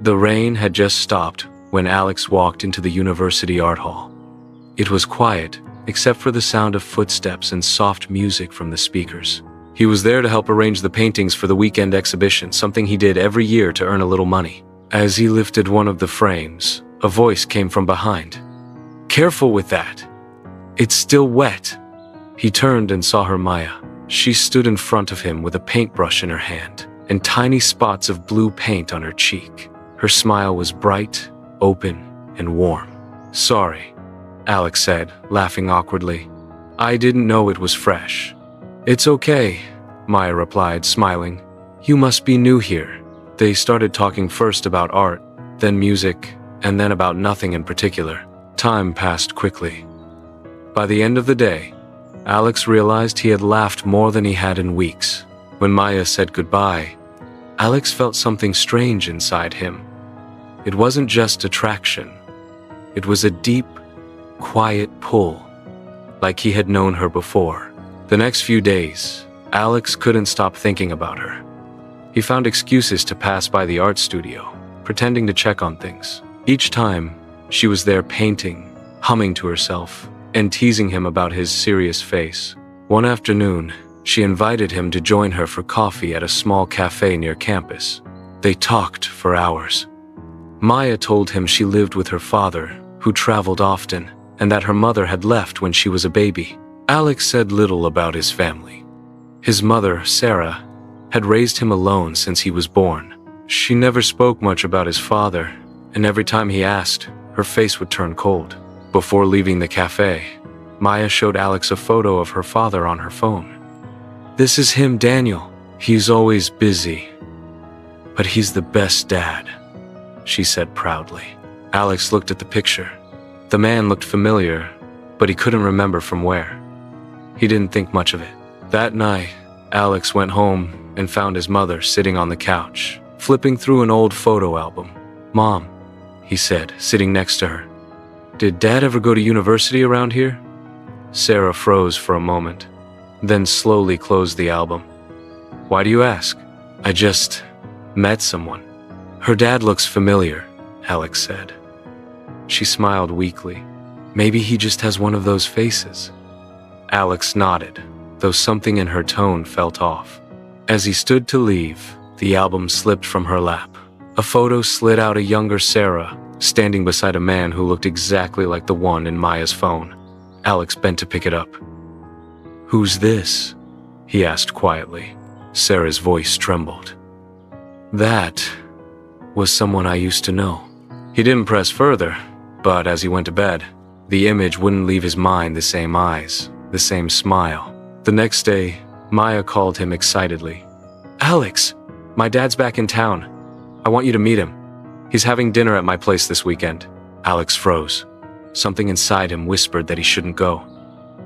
The rain had just stopped when Alex walked into the university art hall. It was quiet, except for the sound of footsteps and soft music from the speakers. He was there to help arrange the paintings for the weekend exhibition, something he did every year to earn a little money. As he lifted one of the frames, a voice came from behind. "Careful with that. It's still wet." He turned and saw her Maya. She stood in front of him with a paintbrush in her hand and tiny spots of blue paint on her cheek. Her smile was bright, open, and warm. "Sorry," Alex said, laughing awkwardly. "I didn't know it was fresh." "It's okay," Maya replied, smiling. "You must be new here." They started talking first about art, then music, and then about nothing in particular. Time passed quickly. By the end of the day, Alex realized he had laughed more than he had in weeks. When Maya said goodbye, Alex felt something strange inside him. It wasn't just attraction. It was a deep, quiet pull, like he had known her before. The next few days, Alex couldn't stop thinking about her. He found excuses to pass by the art studio, pretending to check on things. Each time, she was there painting, humming to herself, and teasing him about his serious face. One afternoon, she invited him to join her for coffee at a small cafe near campus. They talked for hours. Maya told him she lived with her father, who traveled often, and that her mother had left when she was a baby. Alex said little about his family. His mother, Sarah, had raised him alone since he was born. She never spoke much about his father, and every time he asked, her face would turn cold. Before leaving the cafe, Maya showed Alex a photo of her father on her phone. "This is him, Daniel. He's always busy, but he's the best dad," she said proudly. Alex looked at the picture. The man looked familiar, but he couldn't remember from where. He didn't think much of it. That night, Alex went home and found his mother sitting on the couch, flipping through an old photo album. "Mom," he said, sitting next to her, "did Dad ever go to university around here?" Sarah froze for a moment, then slowly closed the album. "Why do you ask?" "I just met someone." "Her dad looks familiar," Alex said. She smiled weakly. "Maybe he just has one of those faces." Alex nodded, though something in her tone felt off. As he stood to leave, the album slipped from her lap. A photo slid out, a younger Sarah, standing beside a man who looked exactly like the one in Maya's phone. Alex bent to pick it up. "Who's this?" he asked quietly. Sarah's voice trembled. "That was someone I used to know." He didn't press further, but as he went to bed, the image wouldn't leave his mind. The same eyes, the same smile. The next day, Maya called him excitedly. "Alex, my dad's back in town. I want you to meet him. He's having dinner at my place this weekend." Alex froze. Something inside him whispered that he shouldn't go.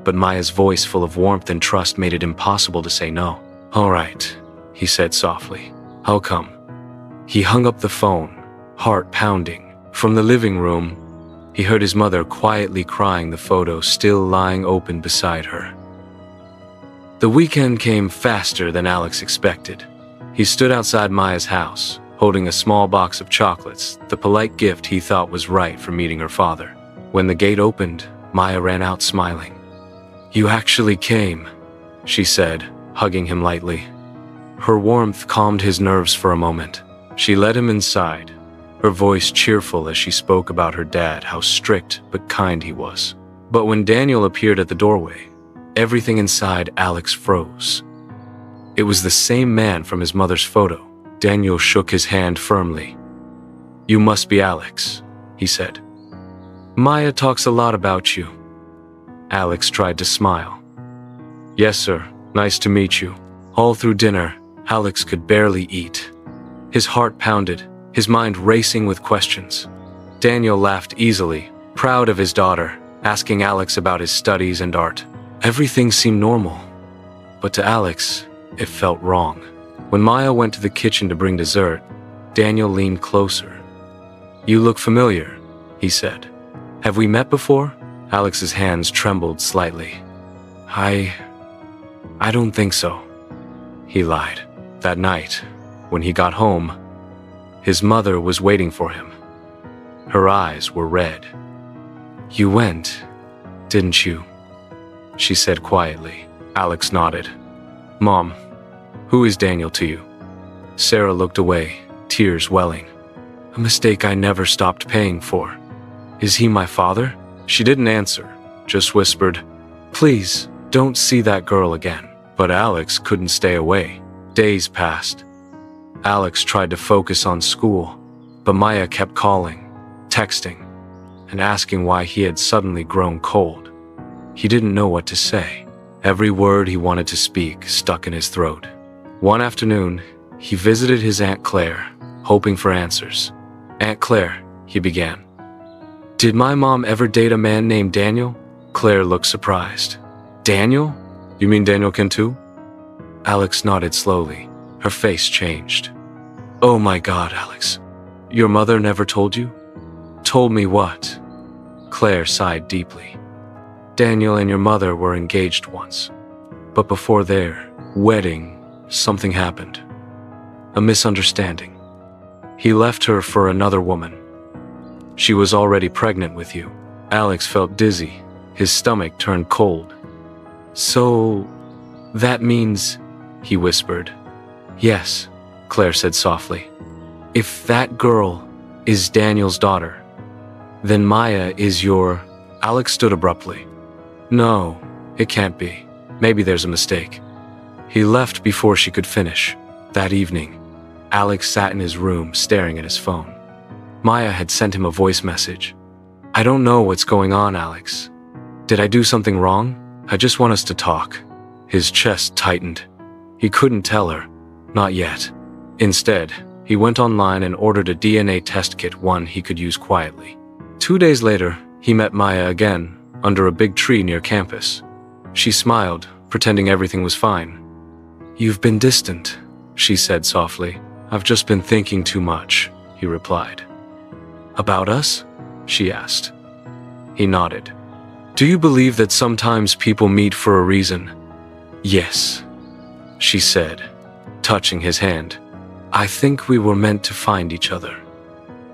But Maya's voice, full of warmth and trust, made it impossible to say no. "All right," he said softly. "I'll come." He hung up the phone, heart pounding. From the living room, he heard his mother quietly crying, the photo still lying open beside her. The weekend came faster than Alex expected. He stood outside Maya's house, holding a small box of chocolates, the polite gift he thought was right for meeting her father. When the gate opened, Maya ran out smiling. "You actually came," she said, hugging him lightly. Her warmth calmed his nerves for a moment. She led him inside, her voice cheerful as she spoke about her dad, how strict but kind he was. But when Daniel appeared at the doorway, everything inside Alex froze. It was the same man from his mother's photo. Daniel shook his hand firmly. "You must be Alex," he said. "Maya talks a lot about you." Alex tried to smile. "Yes, sir. Nice to meet you." All through dinner, Alex could barely eat. His heart pounded, his mind racing with questions. Daniel laughed easily, proud of his daughter, asking Alex about his studies and art. Everything seemed normal, but to Alex, it felt wrong. When Maya went to the kitchen to bring dessert, Daniel leaned closer. "You look familiar," he said. "Have we met before?" Alex's hands trembled slightly. I don't think so," he lied. That night, when he got home, His mother was waiting for him. Her eyes were red. "You went, didn't you?" she said quietly. Alex nodded. "Mom, who is Daniel to you?" Sarah looked away, tears welling. "A mistake I never stopped paying for. Is he my father?" She didn't answer, just whispered, "Please, don't see that girl again." But Alex couldn't stay away. Days passed. Alex tried to focus on school, but Maya kept calling, texting, and asking why he had suddenly grown cold. He didn't know what to say. Every word he wanted to speak stuck in his throat. One afternoon, he visited his Aunt Claire, hoping for answers. "Aunt Claire," he began, "did my mom ever date a man named Daniel?" Claire looked surprised. "Daniel? You mean Daniel Cantu?" Alex nodded slowly. Her face changed. "Oh my God, Alex. Your mother never told you?" "Told me what?" Claire sighed deeply. "Daniel and your mother were engaged once. But before their wedding, something happened. A misunderstanding. He left her for another woman. She was already pregnant with you." Alex felt dizzy. His stomach turned cold. "So, that means," he whispered. "Yes," Claire said softly. "If that girl is Daniel's daughter, then Maya is your—" Alex stood abruptly. "No, it can't be. Maybe there's a mistake." He left before she could finish. That evening, Alex sat in his room staring at his phone. Maya had sent him a voice message. "I don't know what's going on, Alex. Did I do something wrong? I just want us to talk." His chest tightened. He couldn't tell her. Not yet. Instead, he went online and ordered a DNA test kit, one he could use quietly. 2 days later, he met Maya again, under a big tree near campus. She smiled, pretending everything was fine. "You've been distant," she said softly. "I've just been thinking too much," he replied. "About us?" she asked. He nodded. "Do you believe that sometimes people meet for a reason?" "Yes," she said, touching his hand. "I think we were meant to find each other."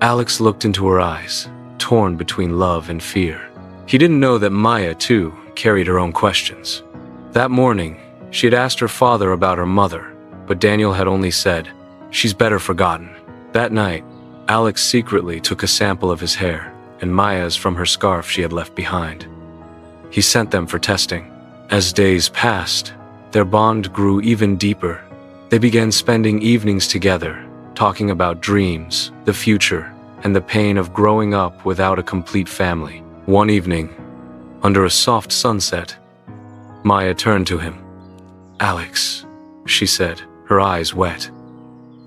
Alex looked into her eyes, torn between love and fear. He didn't know that Maya, too, carried her own questions. That morning, she had asked her father about her mother, but Daniel had only said, "She's better forgotten." That night, Alex secretly took a sample of his hair and Maya's from her scarf she had left behind. He sent them for testing. As days passed, their bond grew even deeper. They began spending evenings together, talking about dreams, the future, and the pain of growing up without a complete family. One evening, under a soft sunset, Maya turned to him. "Alex," she said, her eyes wet.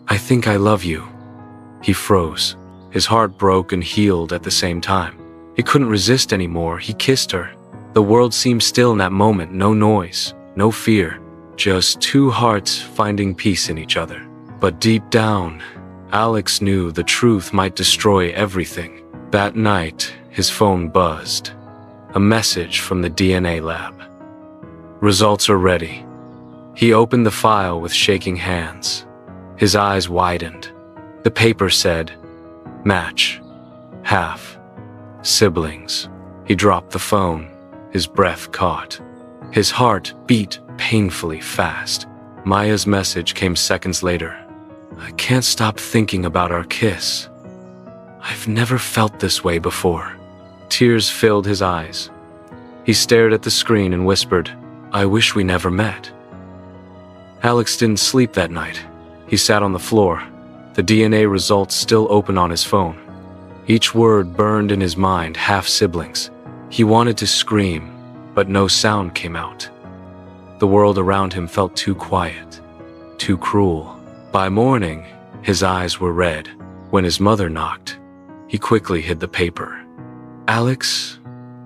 "I think I love you." He froze. His heart broke and healed at the same time. He couldn't resist anymore. He kissed her. The world seemed still in that moment. No noise, no fear, just two hearts finding peace in each other. But deep down, Alex knew the truth might destroy everything. That night, his phone buzzed. A message from the DNA lab. "Results are ready." He opened the file with shaking hands. His eyes widened. The paper said, "Match. Half. Siblings." He dropped the phone. His breath caught. His heart beat painfully fast. Maya's message came seconds later. "I can't stop thinking about our kiss. I've never felt this way before." Tears filled his eyes. He stared at the screen and whispered, "I wish we never met." Alex didn't sleep that night. He sat on the floor, the DNA results still open on his phone. Each word burned in his mind, half siblings. He wanted to scream, but no sound came out. The world around him felt too quiet, too cruel. By morning, his eyes were red. When his mother knocked, he quickly hid the paper. "Alex,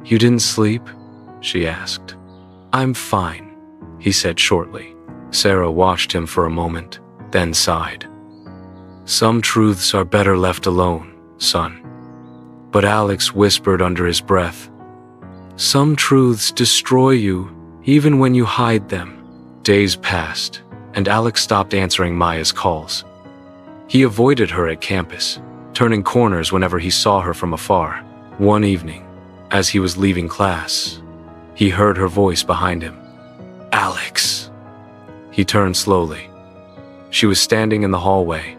you didn't sleep?" she asked. "I'm fine," he said shortly. Sarah watched him for a moment, then sighed. "Some truths are better left alone, son." But Alex whispered under his breath, "Some truths destroy you, even when you hide them." Days passed, and Alex stopped answering Maya's calls. He avoided her at campus, turning corners whenever he saw her from afar. One evening, as he was leaving class, he heard her voice behind him. "Alex." He turned slowly. She was standing in the hallway,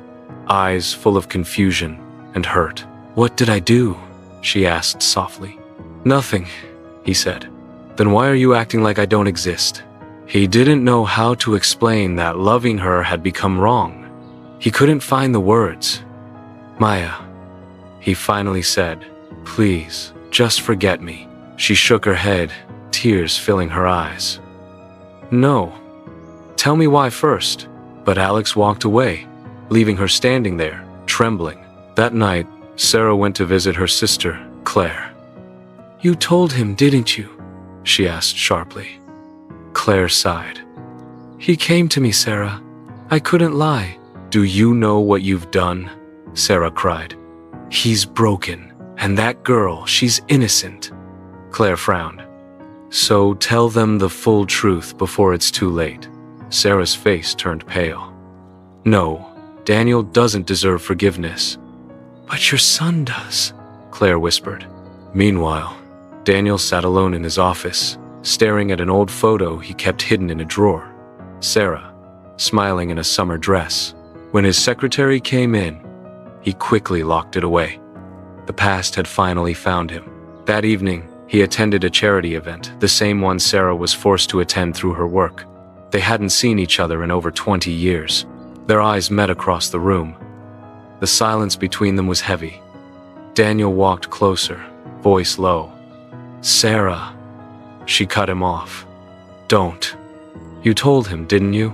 eyes full of confusion and hurt. "What did I do?" she asked softly. "Nothing," he said. "Then why are you acting like I don't exist?" He didn't know how to explain that loving her had become wrong. He couldn't find the words. "Maya," he finally said, "please, just forget me." She shook her head, tears filling her eyes. "No. Tell me why first." But Alex walked away, leaving her standing there, trembling. That night, Sarah went to visit her sister, Claire. "You told him, didn't you?" she asked sharply. Claire sighed. "He came to me, Sarah. I couldn't lie." "Do you know what you've done?" Sarah cried. "He's broken, and that girl, she's innocent." Claire frowned. "So tell them the full truth before it's too late." Sarah's face turned pale. "No, Daniel doesn't deserve forgiveness." "But your son does," Claire whispered. Meanwhile, Daniel sat alone in his office, staring at an old photo he kept hidden in a drawer. Sarah, smiling in a summer dress. When his secretary came in, he quickly locked it away. The past had finally found him. That evening, he attended a charity event, the same one Sarah was forced to attend through her work. They hadn't seen each other in over 20 years. Their eyes met across the room. The silence between them was heavy. Daniel walked closer, voice low. "Sarah." She cut him off. "Don't." "You told him, didn't you?"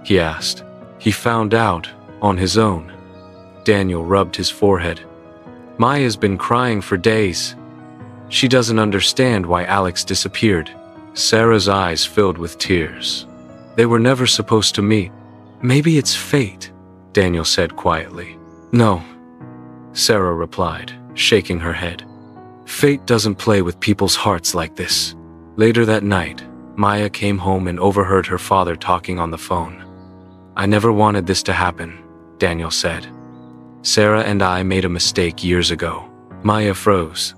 he asked. "He found out on his own." Daniel rubbed his forehead. "Maya's been crying for days. She doesn't understand why Alex disappeared." Sarah's eyes filled with tears. "They were never supposed to meet. Maybe it's fate," Daniel said quietly. "No," Sarah replied, shaking her head. "Fate doesn't play with people's hearts like this." Later that night, Maya came home and overheard her father talking on the phone. "I never wanted this to happen," Daniel said. "Sarah and I made a mistake years ago." Maya froze.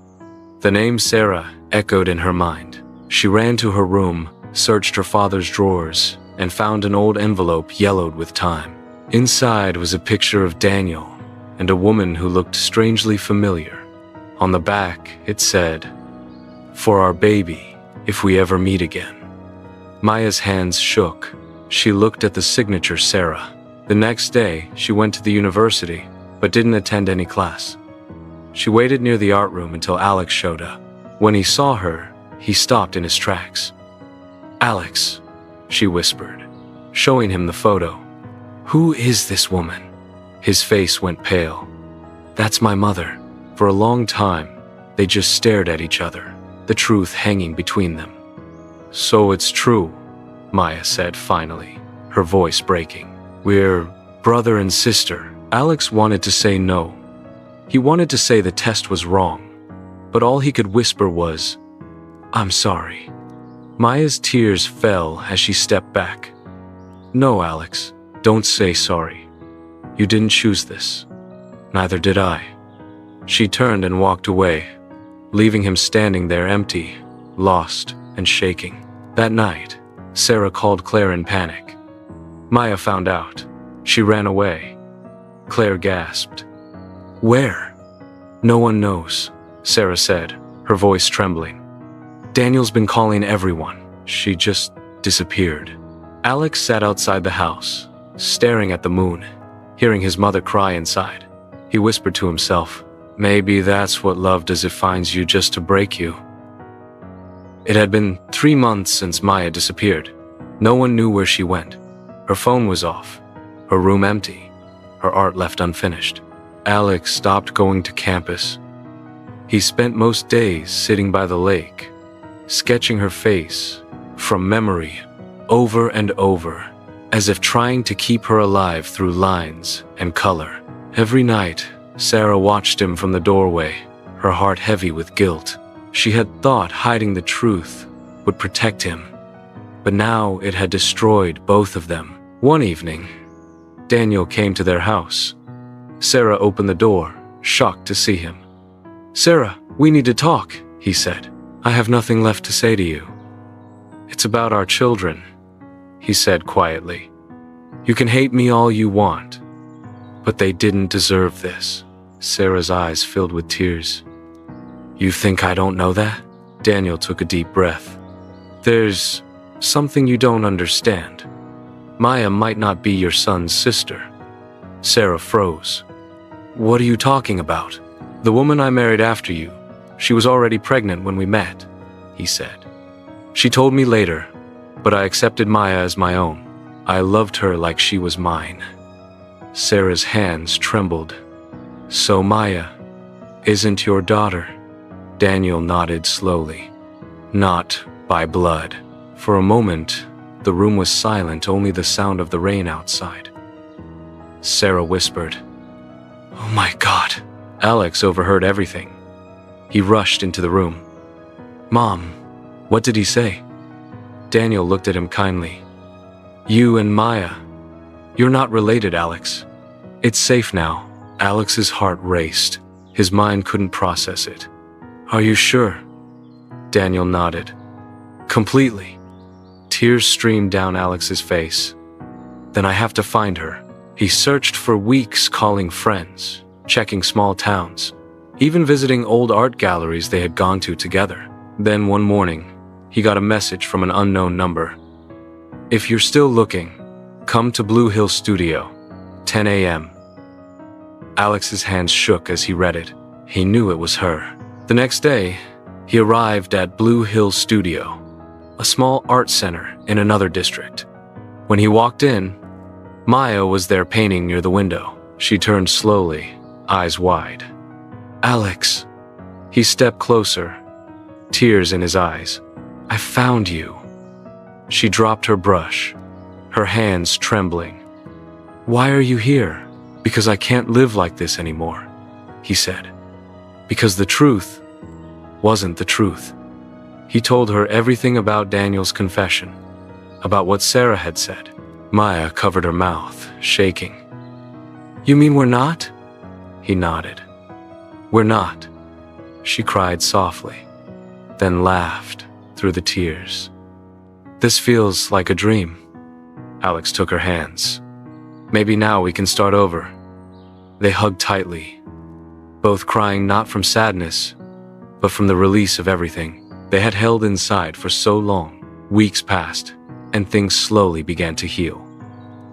The name Sarah echoed in her mind. She ran to her room, searched her father's drawers, and found an old envelope yellowed with time. Inside was a picture of Daniel and a woman who looked strangely familiar. On the back, it said, "For our baby, if we ever meet again." Maya's hands shook. She looked at the signature Sarah. The next day, she went to the university, but didn't attend any class. She waited near the art room until Alex showed up. When he saw her, he stopped in his tracks. "Alex," she whispered, showing him the photo. "Who is this woman?" His face went pale. "That's my mother." For a long time, they just stared at each other, the truth hanging between them. "So it's true," Maya said finally, her voice breaking. "We're brother and sister." Alex wanted to say no. He wanted to say the test was wrong, but all he could whisper was, "I'm sorry." Maya's tears fell as she stepped back. "No, Alex, don't say sorry. You didn't choose this. Neither did I." She turned and walked away, leaving him standing there empty, lost, and shaking. That night, Sarah called Claire in panic. Maya found out. She ran away. Claire gasped. "Where?" "No one knows," Sarah said, her voice trembling. "Daniel's been calling everyone. She just disappeared." Alex sat outside the house, staring at the moon, hearing his mother cry inside. He whispered to himself, "Maybe that's what love does, it finds you just to break you." It had been 3 months since Maya disappeared. No one knew where she went. Her phone was off, her room empty, her art left unfinished. Alex stopped going to campus. He spent most days sitting by the lake, sketching her face from memory over and over, as if trying to keep her alive through lines and color. Every night, Sarah watched him from the doorway, her heart heavy with guilt. She had thought hiding the truth would protect him, but now it had destroyed both of them. One evening, Daniel came to their house. Sarah opened the door, shocked to see him. "Sarah, we need to talk," he said. "I have nothing left to say to you." "It's about our children," he said quietly. "You can hate me all you want, but they didn't deserve this." Sarah's eyes filled with tears. "You think I don't know that?" Daniel took a deep breath. "There's something you don't understand. Maya might not be your son's sister." Sarah froze. "What are you talking about?" "The woman I married after you. She was already pregnant when we met," he said. "She told me later, but I accepted Maya as my own. I loved her like she was mine." Sarah's hands trembled. "So Maya isn't your daughter?" Daniel nodded slowly. "Not by blood." For a moment, the room was silent, only the sound of the rain outside. Sarah whispered, "Oh my God." Alex overheard everything. He rushed into the room. "Mom, what did he say?" Daniel looked at him kindly. "You and Maya. You're not related, Alex. It's safe now." Alex's heart raced. His mind couldn't process it. "Are you sure?" Daniel nodded. "Completely." Tears streamed down Alex's face. "Then I have to find her." He searched for weeks, calling friends, checking small towns, even visiting old art galleries they had gone to together. Then one morning, he got a message from an unknown number. "If you're still looking, come to Blue Hill Studio, 10 a.m. Alex's hands shook as he read it. He knew it was her. The next day, he arrived at Blue Hill Studio, a small art center in another district. When he walked in, Maya was there painting near the window. She turned slowly, eyes wide. "Alex." He stepped closer, tears in his eyes. "I found you." She dropped her brush, her hands trembling. "Why are you here?" "Because I can't live like this anymore," he said. Because the truth wasn't the truth. He told her everything about Daniel's confession, about what Sarah had said. Maya covered her mouth, shaking. "You mean we're not?" He nodded. "We're not." She cried softly, then laughed through the tears. "This feels like a dream." Alex took her hands. "Maybe now we can start over." They hugged tightly, both crying not from sadness, but from the release of everything they had held inside for so long. Weeks passed, and things slowly began to heal.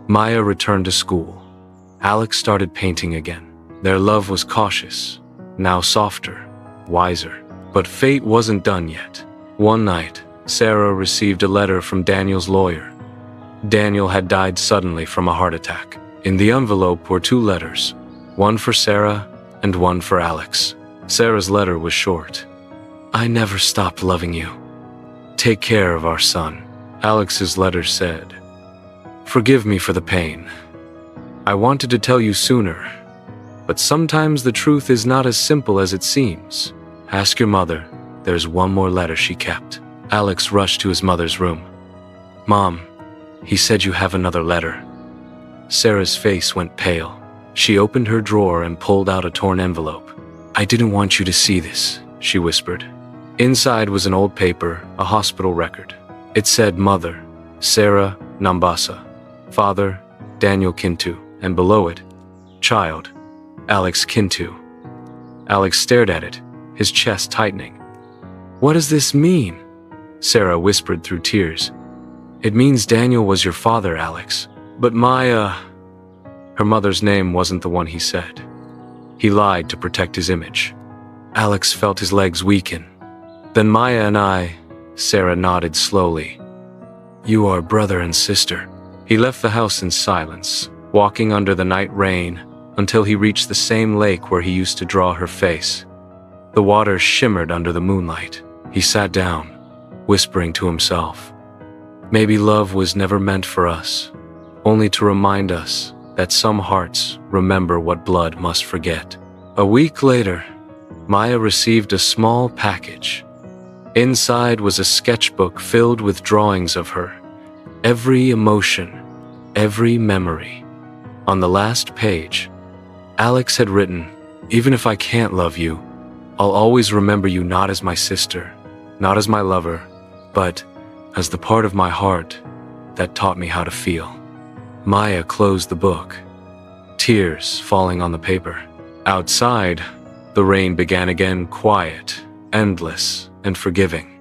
Maya returned to school. Alex started painting again. Their love was cautious, now softer, wiser. But fate wasn't done yet. One night, Sarah received a letter from Daniel's lawyer. Daniel had died suddenly from a heart attack. In the envelope were 2 letters, one for Sarah and one for Alex. Sarah's letter was short. "I never stopped loving you. Take care of our son." Alex's letter said, "Forgive me for the pain. I wanted to tell you sooner, but sometimes the truth is not as simple as it seems. Ask your mother." There's one more letter she kept. Alex rushed to his mother's room. "Mom, he said you have another letter." Sarah's face went pale. She opened her drawer and pulled out a torn envelope. "I didn't want you to see this," she whispered. Inside was an old paper, a hospital record. It said Mother, Sarah Nambasa, Father, Daniel Kintu, and below it, Child, Alex Kintu. Alex stared at it, his chest tightening. "What does this mean?" Sarah whispered through tears. "It means Daniel was your father, Alex. But Maya..." Her mother's name wasn't the one he said. He lied to protect his image. Alex felt his legs weaken. "Then Maya and I..." Sarah nodded slowly. "You are brother and sister." He left the house in silence, walking under the night rain until he reached the same lake where he used to draw her face. The water shimmered under the moonlight. He sat down, whispering to himself. Maybe love was never meant for us, only to remind us that some hearts remember what blood must forget. A week later, Maya received a small package. Inside was a sketchbook filled with drawings of her, every emotion, every memory. On the last page, Alex had written, "Even if I can't love you, I'll always remember you not as my sister, not as my lover, but as the part of my heart that taught me how to feel." Maya closed the book, tears falling on the paper. Outside, the rain began again, quiet, endless, and forgiving.